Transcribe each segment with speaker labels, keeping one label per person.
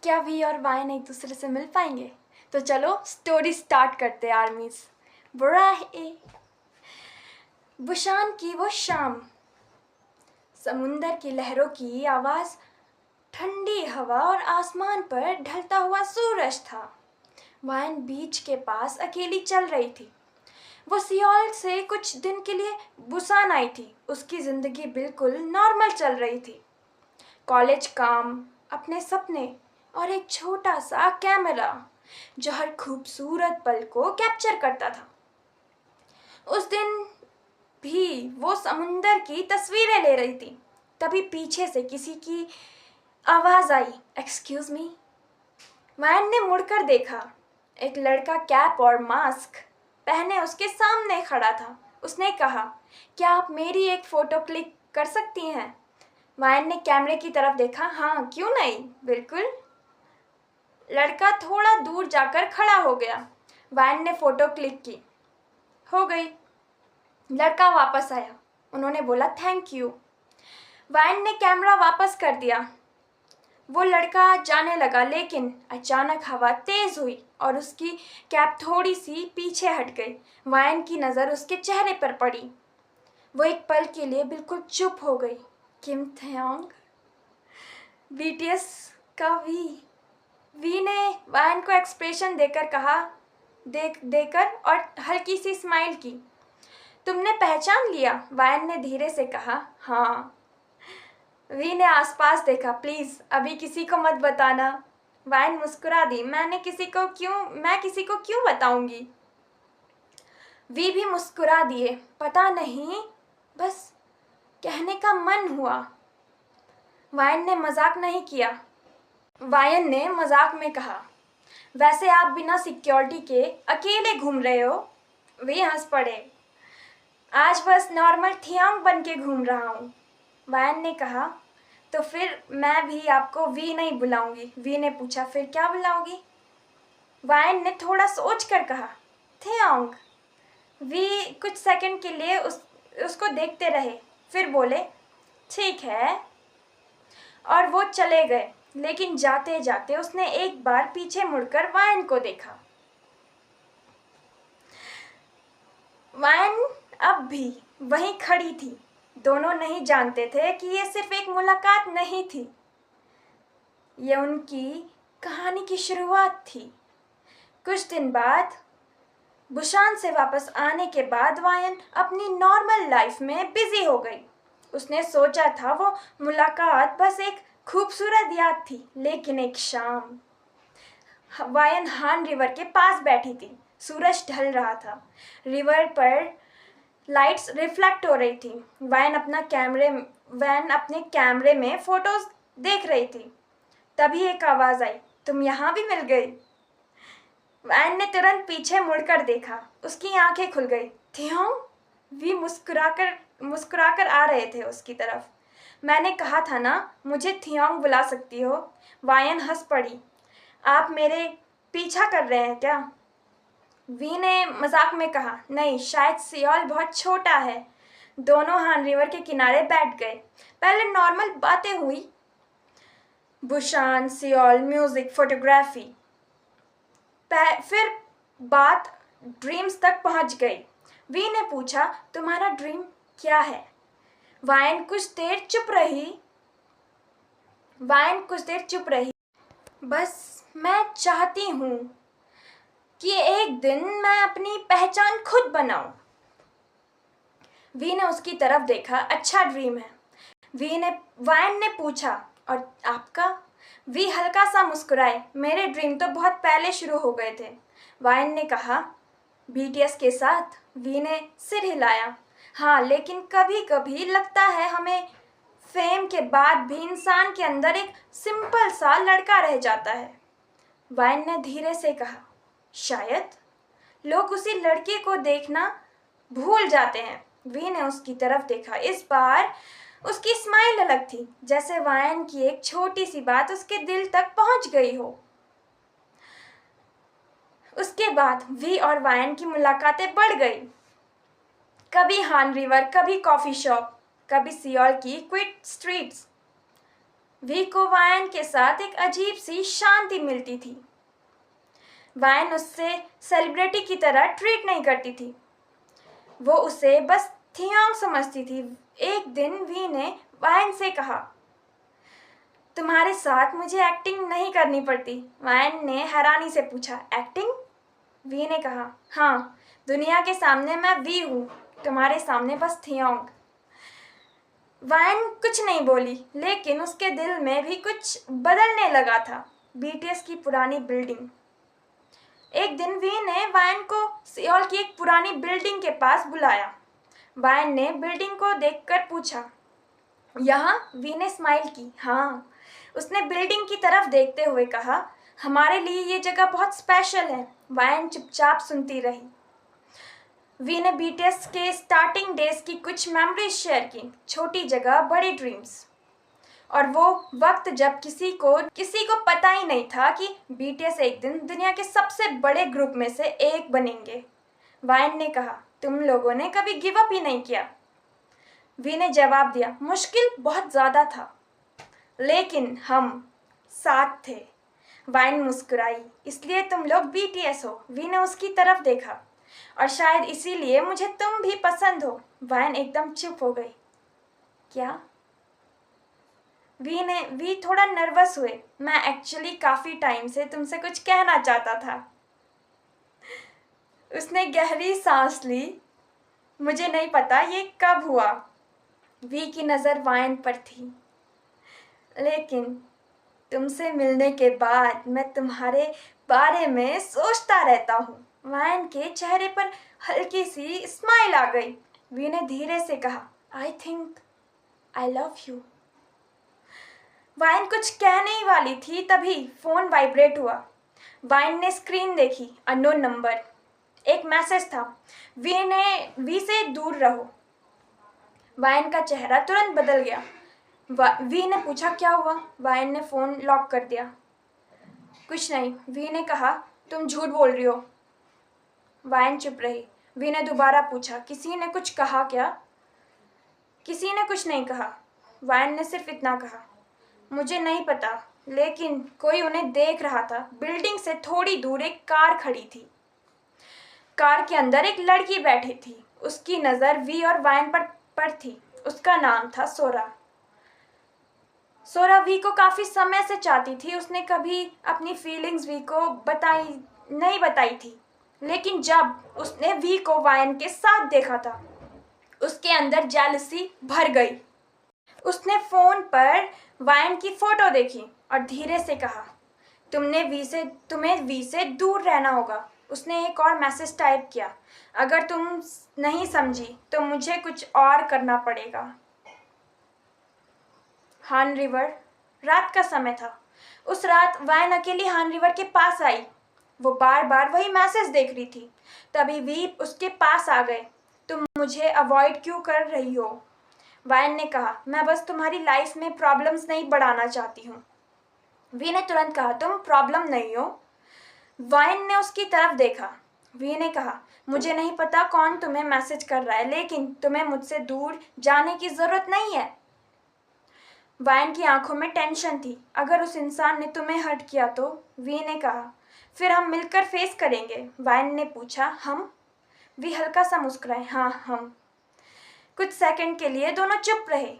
Speaker 1: क्या वी और वाइन एक दूसरे से मिल पाएंगे? तो चलो स्टोरी स्टार्ट करते हैं आर्मीज। बुराहे बुशान की वो शाम, समुंदर की लहरों की आवाज़, ठंडी हवा और आसमान पर ढलता हुआ सूरज था। वाइन बीच के पास अकेली चल रही थी। वो सियोल से कुछ दिन के लिए बुसान आई थी। उसकी ज़िंदगी बिल्कुल नॉर्मल चल रही थी। कॉलेज, काम, अपने सपने और एक छोटा सा कैमरा जो हर खूबसूरत पल को कैप्चर करता था। उस दिन भी वो समुंदर की तस्वीरें ले रही थी। तभी पीछे से किसी की आवाज़ आई, एक्सक्यूज़ मी। वैन ने मुड़कर देखा। एक लड़का कैप और मास्क पहने उसके सामने खड़ा था। उसने कहा, क्या आप मेरी एक फ़ोटो क्लिक कर सकती हैं? वायन ने कैमरे की तरफ देखा। हाँ, क्यों नहीं, बिल्कुल। लड़का थोड़ा दूर जाकर खड़ा हो गया। वायन ने फ़ोटो क्लिक की। हो गई। लड़का वापस आया। उन्होंने बोला थैंक यू। वायन ने कैमरा वापस कर दिया। वो लड़का जाने लगा, लेकिन अचानक हवा तेज हुई और उसकी कैप थोड़ी सी पीछे हट गई। वायन की नज़र उसके चेहरे पर पड़ी। वो एक पल के लिए बिल्कुल चुप हो गई। किम थयोंग, बीटीएस का वी ने वायन को एक्सप्रेशन देकर कहा, देकर और हल्की सी स्माइल की। तुमने पहचान लिया? वायन ने धीरे से कहा। हाँ। वी ने आसपास देखा। प्लीज़ अभी किसी को मत बताना। वायन मुस्कुरा दी। मैं किसी को क्यों बताऊंगी? वी भी मुस्कुरा दिए। पता नहीं, बस कहने का मन हुआ। वायन ने मजाक नहीं किया। वायन ने मजाक में कहा, वैसे आप बिना सिक्योरिटी के अकेले घूम रहे हो? वे हंस पड़े। आज बस नॉर्मल थियांग बन के घूम रहा हूँ। वायन ने कहा, तो फिर मैं भी आपको वी नहीं बुलाऊंगी। वी ने पूछा, फिर क्या बुलाओगी? वायन ने थोड़ा सोच कर कहा, थियांग। वी कुछ सेकंड के लिए उसको देखते रहे, फिर बोले, ठीक है। और वो चले गए। लेकिन जाते जाते उसने एक बार पीछे मुड़कर वायन को देखा। वायन अब भी वहीं खड़ी थी। दोनों नहीं जानते थे कि ये सिर्फ एक मुलाकात नहीं थी, ये उनकी कहानी की शुरुआत थी। कुछ दिन बाद बुशान से वापस आने के बाद वायन अपनी नॉर्मल लाइफ में बिजी हो गई। उसने सोचा था वो मुलाकात बस एक खूबसूरत याद थी, लेकिन एक शाम वायन हान रिवर के पास बैठी थी। सूरज ढल रहा था। रिवर पर लाइट्स रिफ्लेक्ट हो रही थी। वैन अपने कैमरे में फोटोज देख रही थी। तभी एक आवाज़ आई, तुम यहाँ भी मिल गई। वैन ने तुरंत पीछे मुड़कर देखा। उसकी आंखें खुल गई। थियोंग? वी मुस्कुराकर आ रहे थे उसकी तरफ। मैंने कहा था ना, मुझे थियोंग बुला सकती हो। वायन हंस पड़ी। आप मेरे पीछा कर रहे हैं क्या? वी ने मजाक में कहा, नहीं, शायद सियोल बहुत छोटा है। दोनों हान रिवर के किनारे बैठ गए। पहले नॉर्मल बातें हुई, बुशान, सियोल, म्यूजिक, फोटोग्राफी। फिर बात ड्रीम्स तक पहुंच गई। वी ने पूछा, तुम्हारा ड्रीम क्या है? वायन कुछ देर चुप रही। बस मैं चाहती हूँ कि एक दिन मैं अपनी पहचान खुद बनाऊं। वी ने उसकी तरफ देखा। अच्छा ड्रीम है। वायन ने पूछा, और आपका? वी हल्का सा मुस्कुराए। मेरे ड्रीम तो बहुत पहले शुरू हो गए थे। वायन ने कहा, बीटीएस के साथ? वी ने सिर हिलाया। हाँ, लेकिन कभी कभी लगता है हमें फेम के बाद भी इंसान के अंदर एक सिंपल सा लड़का रह जाता है। वायन ने धीरे से कहा, शायद लोग उसी लड़के को देखना भूल जाते हैं। वी ने उसकी तरफ देखा। इस बार उसकी स्माइल अलग थी, जैसे वायन की एक छोटी सी बात उसके दिल तक पहुंच गई हो। उसके बाद वी और वायन की मुलाकातें बढ़ गई। कभी हान रिवर, कभी कॉफी शॉप, कभी सियोल की क्विट स्ट्रीट्स। वी को वायन के साथ एक अजीब सी शांति मिलती थी। वायन उससे सेलिब्रिटी की तरह ट्रीट नहीं करती थी, वो उसे बस थियोंग समझती थी। एक दिन वी ने वायन से कहा, तुम्हारे साथ मुझे एक्टिंग नहीं करनी पड़ती। वायन ने हैरानी से पूछा, एक्टिंग? वी ने कहा, हाँ, दुनिया के सामने मैं वी हूँ, तुम्हारे सामने बस थियोंग। वायन कुछ नहीं बोली, लेकिन उसके दिल में भी कुछ बदलने लगा था। बीटीएस की पुरानी बिल्डिंग। एक दिन वी ने वायन को सियोल की एक पुरानी बिल्डिंग के पास बुलाया। वायन ने बिल्डिंग को देखकर पूछा, यहाँ? वी ने स्माइल की, हाँ। उसने बिल्डिंग की तरफ देखते हुए कहा, हमारे लिए ये जगह बहुत स्पेशल है। वायन चुपचाप सुनती रही। वी ने बीटीएस के स्टार्टिंग डेज की कुछ मेमोरीज शेयर की। छोटी जगह, बड़े ड्रीम्स। और वो वक्त जब किसी को पता ही नहीं था कि बीटीएस एक दिन दुनिया के सबसे बड़े ग्रुप में से एक बनेंगे। वायन ने कहा, तुम लोगों ने कभी गिव अप ही नहीं किया। वी ने जवाब दिया, मुश्किल बहुत ज़्यादा था, लेकिन हम साथ थे। वायन मुस्कुराई, इसलिए तुम लोग बीटीएस हो। वी ने उसकी तरफ देखा, और शायद इसीलिए मुझे तुम भी पसंद हो। वायन एकदम चुप हो गई। क्या? वी थोड़ा नर्वस हुए। मैं एक्चुअली काफ़ी टाइम से तुमसे कुछ कहना चाहता था। उसने गहरी सांस ली। मुझे नहीं पता ये कब हुआ। वी की नज़र वायन पर थी। लेकिन तुमसे मिलने के बाद मैं तुम्हारे बारे में सोचता रहता हूँ। वायन के चेहरे पर हल्की सी स्माइल आ गई। वी ने धीरे से कहा, I think I love you. वायन कुछ कहने ही वाली थी, तभी फोन वाइब्रेट हुआ। वायन ने स्क्रीन देखी, अननोन नंबर। एक मैसेज था, वी से दूर रहो। वायन का चेहरा तुरंत बदल गया। वी ने पूछा, क्या हुआ? वायन ने फोन लॉक कर दिया। कुछ नहीं। वी ने कहा, तुम झूठ बोल रही हो। वायन चुप रही। वी ने दोबारा पूछा, किसी ने कुछ कहा क्या? किसी ने कुछ नहीं कहा। वायन ने सिर्फ इतना कहा, मुझे नहीं पता, लेकिन कोई उन्हें देख रहा था। बिल्डिंग से थोड़ी दूर एक कार खड़ी थी। कार के अंदर एक लड़की बैठी थी। उसकी नज़र वी और वायन पर थी। उसका नाम था सोरा। सोरा वी को काफ़ी समय से चाहती थी। उसने कभी अपनी फीलिंग्स वी को नहीं बताई थी, लेकिन जब उसने वी को वायन के साथ देखा था, उसके अंदर जेलसी भर गई। उसने फ़ोन पर वायन की फ़ोटो देखी और धीरे से कहा, तुम्हें वी से दूर रहना होगा। उसने एक और मैसेज टाइप किया, अगर तुम नहीं समझी तो मुझे कुछ और करना पड़ेगा। हान रिवर। रात का समय था। उस रात वायन अकेली हान रिवर के पास आई। वो बार बार वही मैसेज देख रही थी। तभी वी उसके पास आ गए। तुम मुझे अवॉइड क्यों कर रही हो? वायन ने कहा, मैं बस तुम्हारी लाइफ में प्रॉब्लम्स नहीं बढ़ाना चाहती हूँ। वी ने तुरंत कहा, तुम प्रॉब्लम नहीं हो। वायन ने उसकी तरफ देखा। वी ने कहा, मुझे नहीं पता कौन तुम्हें मैसेज कर रहा है, लेकिन तुम्हें मुझसे दूर जाने की ज़रूरत नहीं है। वायन की आंखों में टेंशन थी। अगर उस इंसान ने तुम्हें हर्ट किया तो? वी ने कहा, फिर हम मिलकर फेस करेंगे। वायन ने पूछा, हम? वी हल्का सा मुस्कुराए, हाँ हम। कुछ सेकंड के लिए दोनों चुप रहे।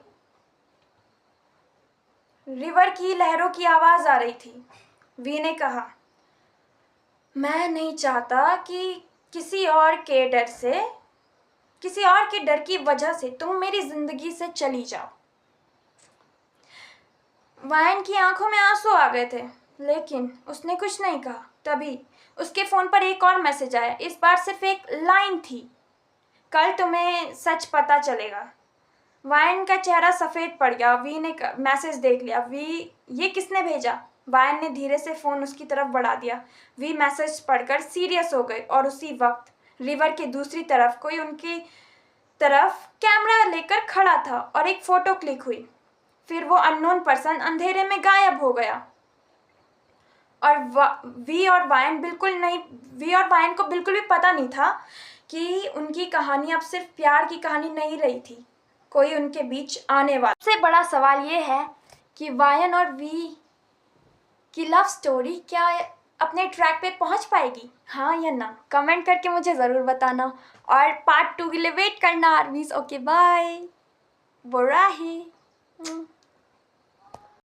Speaker 1: रिवर की लहरों की आवाज़ आ रही थी। वी ने कहा, मैं नहीं चाहता कि किसी और के डर की वजह से तुम मेरी ज़िंदगी से चली जाओ। वायन की आंखों में आंसू आ गए थे, लेकिन उसने कुछ नहीं कहा। तभी उसके फ़ोन पर एक और मैसेज आया। इस बार सिर्फ एक लाइन थी, कल तुम्हें सच पता चलेगा। वायन का चेहरा सफ़ेद पड़ गया। वी ने मैसेज देख लिया। वी, ये किसने भेजा? वायन ने धीरे से फ़ोन उसकी तरफ बढ़ा दिया। वी मैसेज पढ़कर सीरियस हो गई, और उसी वक्त रिवर के दूसरी तरफ कोई उनकी तरफ कैमरा लेकर खड़ा था और एक फ़ोटो क्लिक हुई। फिर वो अननोन पर्सन अंधेरे में गायब हो गया। और वी और वायन को बिल्कुल भी पता नहीं था कि उनकी कहानी अब सिर्फ प्यार की कहानी नहीं रही थी, कोई उनके बीच आने वाला। सबसे बड़ा सवाल ये है कि वायन और वी की लव स्टोरी क्या अपने ट्रैक पे पहुंच पाएगी, हाँ या ना? कमेंट करके मुझे ज़रूर बताना और पार्ट 2 के लिए वेट करना आर्मीज। ओके बाय, बुरा ही।